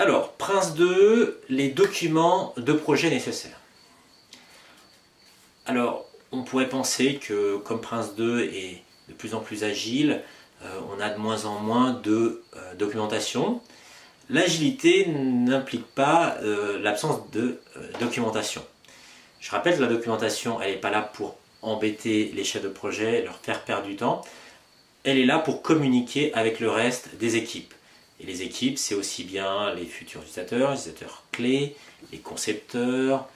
Alors, Prince 2, les documents de projet nécessaires. Alors, on pourrait penser que comme Prince 2 est de plus en plus agile, on a de moins en moins de documentation. L'agilité n'implique pas l'absence de documentation. Je rappelle que la documentation, elle n'est pas là pour embêter les chefs de projet, leur faire perdre du temps. Elle est là pour communiquer avec le reste des équipes. Et les équipes, c'est aussi bien les futurs utilisateurs, les utilisateurs clés, les concepteurs,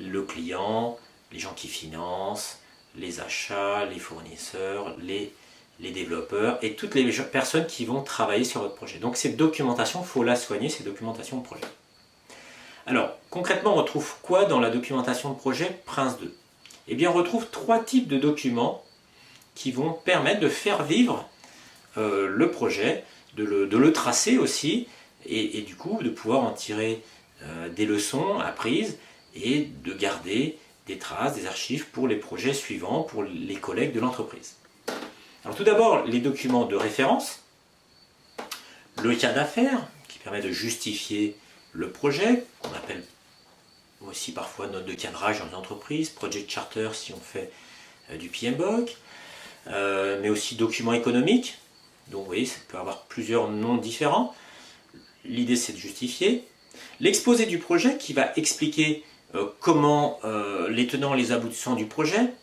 le client, les gens qui financent, les achats, les fournisseurs, les développeurs et toutes les personnes qui vont travailler sur votre projet. Donc cette documentation, il faut la soigner, cette documentation de projet. Alors, concrètement, on retrouve quoi dans la documentation de projet Prince 2? Eh bien, on retrouve 3 types de documents qui vont permettre de faire vivre le projet, de le tracer aussi, et du coup de pouvoir en tirer des leçons apprises et de garder des traces, des archives pour les projets suivants, pour les collègues de l'entreprise. Alors tout d'abord, les documents de référence, le cas d'affaires, qui permet de justifier le projet, qu'on appelle aussi parfois note de cadrage dans les entreprises, project charter si on fait du PMBOK, mais aussi documents économiques. Donc vous voyez, ça peut avoir plusieurs noms différents. L'idée c'est de justifier. L'exposé du projet qui va expliquer comment les tenants et les aboutissants du projet,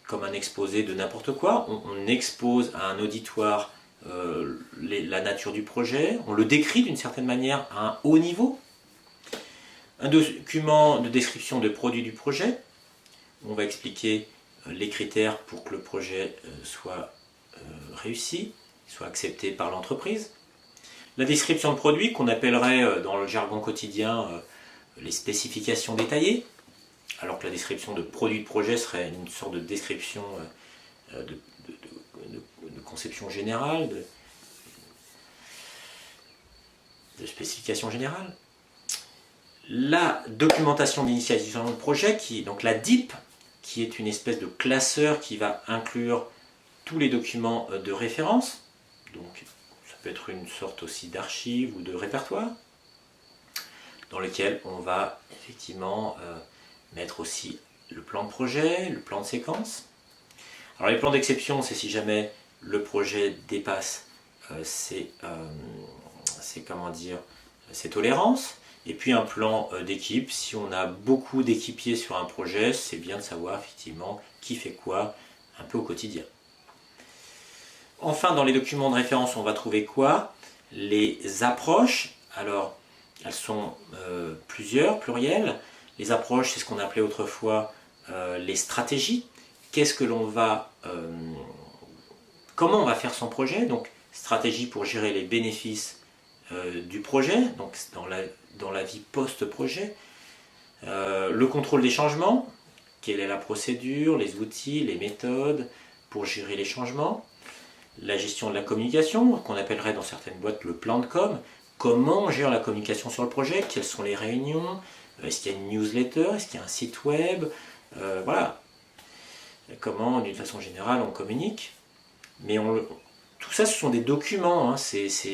comme un exposé de n'importe quoi, on expose à un auditoire la nature du projet, on le décrit d'une certaine manière à un haut niveau. Un document de description de produit du projet, on va expliquer les critères pour que le projet soit réussi, soit accepté par l'entreprise. La description de produit qu'on appellerait dans le jargon quotidien les spécifications détaillées, alors que la description de produit de projet serait une sorte de description de conception générale, de spécification générale. La documentation d'initialisation de projet, donc la DIP, qui est une espèce de classeur qui va inclure tous les documents de référence, donc ça peut être une sorte aussi d'archive ou de répertoire, dans lequel on va effectivement mettre aussi le plan de projet, le plan de séquence. Alors les plans d'exception, c'est si jamais le projet dépasse ses tolérances. Et puis un plan d'équipe, si on a beaucoup d'équipiers sur un projet, c'est bien de savoir effectivement qui fait quoi un peu au quotidien. Enfin, dans les documents de référence, on va trouver quoi? Les approches. Alors, elles sont plusieurs, plurielles. Les approches, c'est ce qu'on appelait autrefois les stratégies. Qu'est-ce que l'on va... comment on va faire son projet? Donc, stratégie pour gérer les bénéfices du projet, donc dans la vie post-projet. Le contrôle des changements, quelle est la procédure, les outils, les méthodes pour gérer les changements. La gestion de la communication, qu'on appellerait dans certaines boîtes le plan de com. Comment on gère la communication sur le projet, quelles sont les réunions, est-ce qu'il y a une newsletter, est-ce qu'il y a un site web, voilà. Comment, d'une façon générale, on communique. Mais tout ça, ce sont des documents. Hein.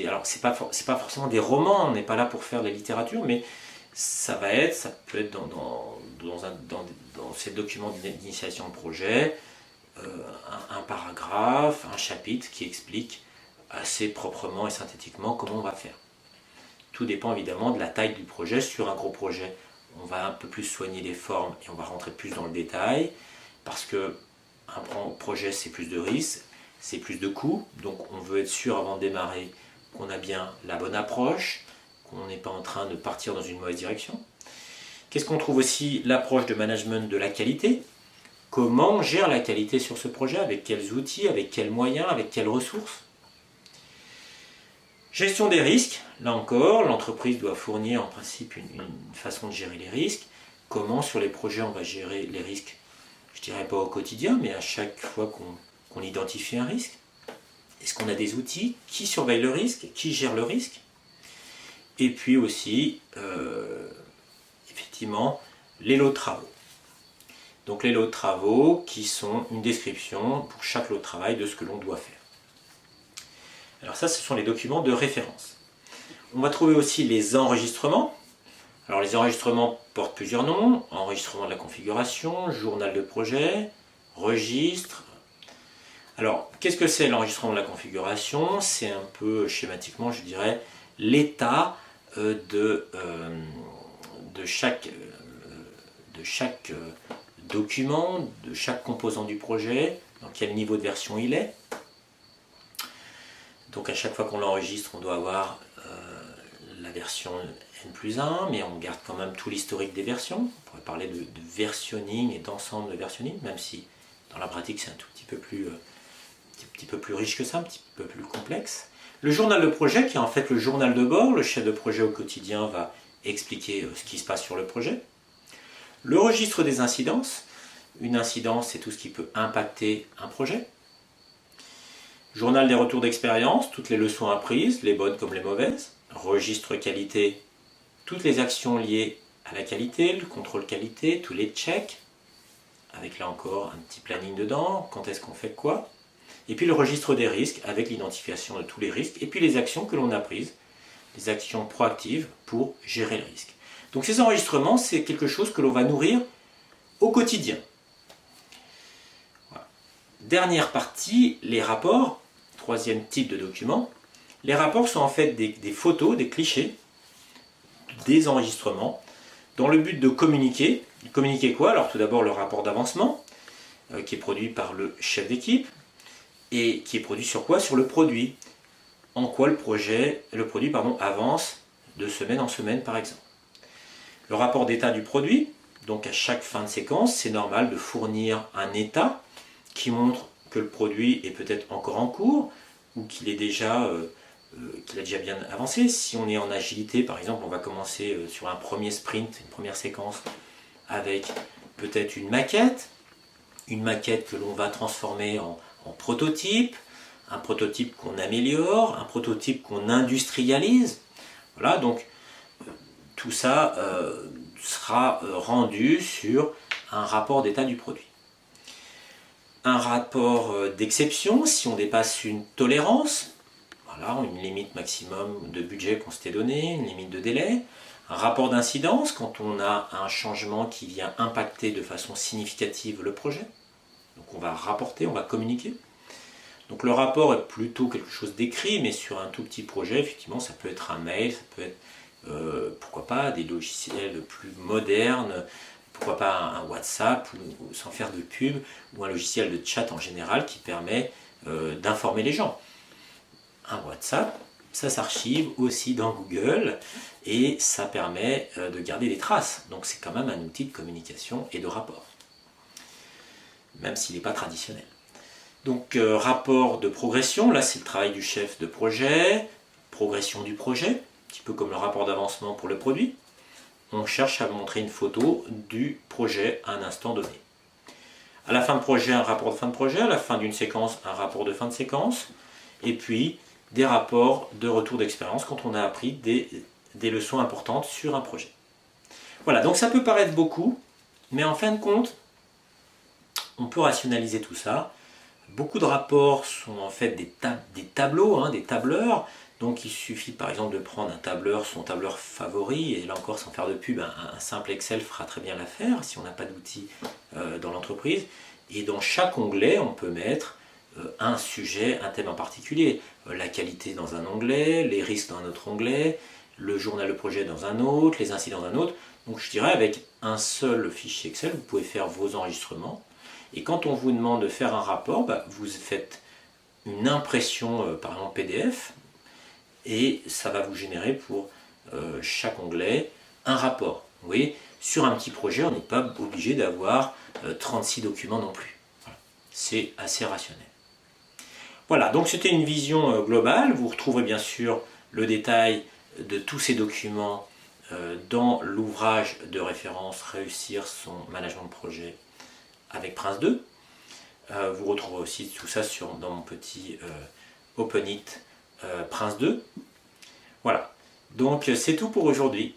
Alors, c'est pas forcément des romans, on n'est pas là pour faire de la littérature, mais ça peut être dans ces documents d'initiation de projet, un paragraphe, un chapitre qui explique assez proprement et synthétiquement comment on va faire. Tout dépend évidemment de la taille du projet. Sur un gros projet, on va un peu plus soigner les formes et on va rentrer plus dans le détail, parce que un projet, c'est plus de risques, c'est plus de coûts, donc on veut être sûr avant de démarrer qu'on a bien la bonne approche, qu'on n'est pas en train de partir dans une mauvaise direction. Qu'est-ce qu'on trouve aussi? L'approche de management de la qualité. Comment on gère la qualité sur ce projet, avec quels outils, avec quels moyens, avec quelles ressources. Gestion des risques, là encore, l'entreprise doit fournir en principe une façon de gérer les risques. Comment sur les projets on va gérer les risques? Je dirais pas au quotidien, mais à chaque fois qu'on identifie un risque. Est-ce qu'on a des outils? Qui surveille le risque? Qui gère le risque? Et puis aussi, effectivement, les lots de travaux. Donc les lots de travaux qui sont une description pour chaque lot de travail de ce que l'on doit faire. Alors ça, ce sont les documents de référence. On va trouver aussi les enregistrements. Alors les enregistrements portent plusieurs noms. Enregistrement de la configuration, journal de projet, registre. Alors qu'est-ce que c'est l'enregistrement de la configuration? C'est un peu schématiquement, je dirais, l'état de chaque document, de chaque composant du projet, dans quel niveau de version il est. Donc à chaque fois qu'on l'enregistre, on doit avoir la version N+1, mais on garde quand même tout l'historique des versions. On pourrait parler de versionning et d'ensemble de versionning, même si dans la pratique c'est un tout petit peu plus riche que ça, un petit peu plus complexe. Le journal de projet, qui est en fait le journal de bord, le chef de projet au quotidien va expliquer ce qui se passe sur le projet. Le registre des incidences. Une incidence, c'est tout ce qui peut impacter un projet. Journal des retours d'expérience, toutes les leçons apprises, les bonnes comme les mauvaises. Registre qualité, toutes les actions liées à la qualité, le contrôle qualité, tous les checks, avec là encore un petit planning dedans, quand est-ce qu'on fait quoi. Et puis le registre des risques, avec l'identification de tous les risques, et puis les actions que l'on a prises, les actions proactives pour gérer le risque. Donc ces enregistrements, c'est quelque chose que l'on va nourrir au quotidien. Voilà. Dernière partie, les rapports, troisième type de document. Les rapports sont en fait des photos, des clichés, des enregistrements, dans le but de communiquer. Communiquer quoi? Alors tout d'abord le rapport d'avancement, qui est produit par le chef d'équipe, et qui est produit sur quoi? Sur le produit. En quoi le produit avance de semaine en semaine par exemple. Le rapport d'état du produit, donc à chaque fin de séquence, c'est normal de fournir un état qui montre que le produit est peut-être encore en cours ou qu'il a déjà bien avancé. Si on est en agilité, par exemple, on va commencer sur un premier sprint, une première séquence, avec peut-être une maquette que l'on va transformer en prototype, un prototype qu'on améliore, un prototype qu'on industrialise. Voilà, donc tout ça sera rendu sur un rapport d'état du produit. Un rapport d'exception, si on dépasse une tolérance, voilà, une limite maximum de budget qu'on s'était donné, une limite de délai. Un rapport d'incidence, quand on a un changement qui vient impacter de façon significative le projet. Donc on va rapporter, on va communiquer. Donc le rapport est plutôt quelque chose d'écrit, mais sur un tout petit projet, effectivement, ça peut être un mail, ça peut être, pourquoi pas, des logiciels plus modernes, pourquoi pas un WhatsApp, ou, sans faire de pub, ou un logiciel de chat en général qui permet d'informer les gens. Un WhatsApp, ça s'archive aussi dans Google et ça permet de garder des traces. Donc c'est quand même un outil de communication et de rapport, même s'il n'est pas traditionnel. Donc rapport de progression, là c'est le travail du chef de projet, progression du projet, un petit peu comme le rapport d'avancement pour le produit. On cherche à montrer une photo du projet à un instant donné. À la fin de projet, un rapport de fin de projet, à la fin d'une séquence, un rapport de fin de séquence, et puis des rapports de retour d'expérience quand on a appris des leçons importantes sur un projet. Voilà, donc ça peut paraître beaucoup, mais en fin de compte, on peut rationaliser tout ça. Beaucoup de rapports sont en fait des tableaux, des tableurs. Donc il suffit par exemple de prendre un tableur, son tableur favori, et là encore sans faire de pub, un simple Excel fera très bien l'affaire si on n'a pas d'outils dans l'entreprise. Et dans chaque onglet, on peut mettre un sujet, un thème en particulier. La qualité dans un onglet, les risques dans un autre onglet, le journal de projet dans un autre, les incidents dans un autre. Donc je dirais avec un seul fichier Excel, vous pouvez faire vos enregistrements. Et quand on vous demande de faire un rapport, vous faites une impression par exemple PDF et ça va vous générer pour chaque onglet un rapport. Vous voyez, sur un petit projet, on n'est pas obligé d'avoir 36 documents non plus. Voilà. C'est assez rationnel. Voilà, donc c'était une vision globale. Vous retrouverez bien sûr le détail de tous ces documents dans l'ouvrage de référence Réussir son management de projet avec Prince 2. Vous retrouverez aussi tout ça dans mon petit Open It Prince 2. Voilà, donc c'est tout pour aujourd'hui.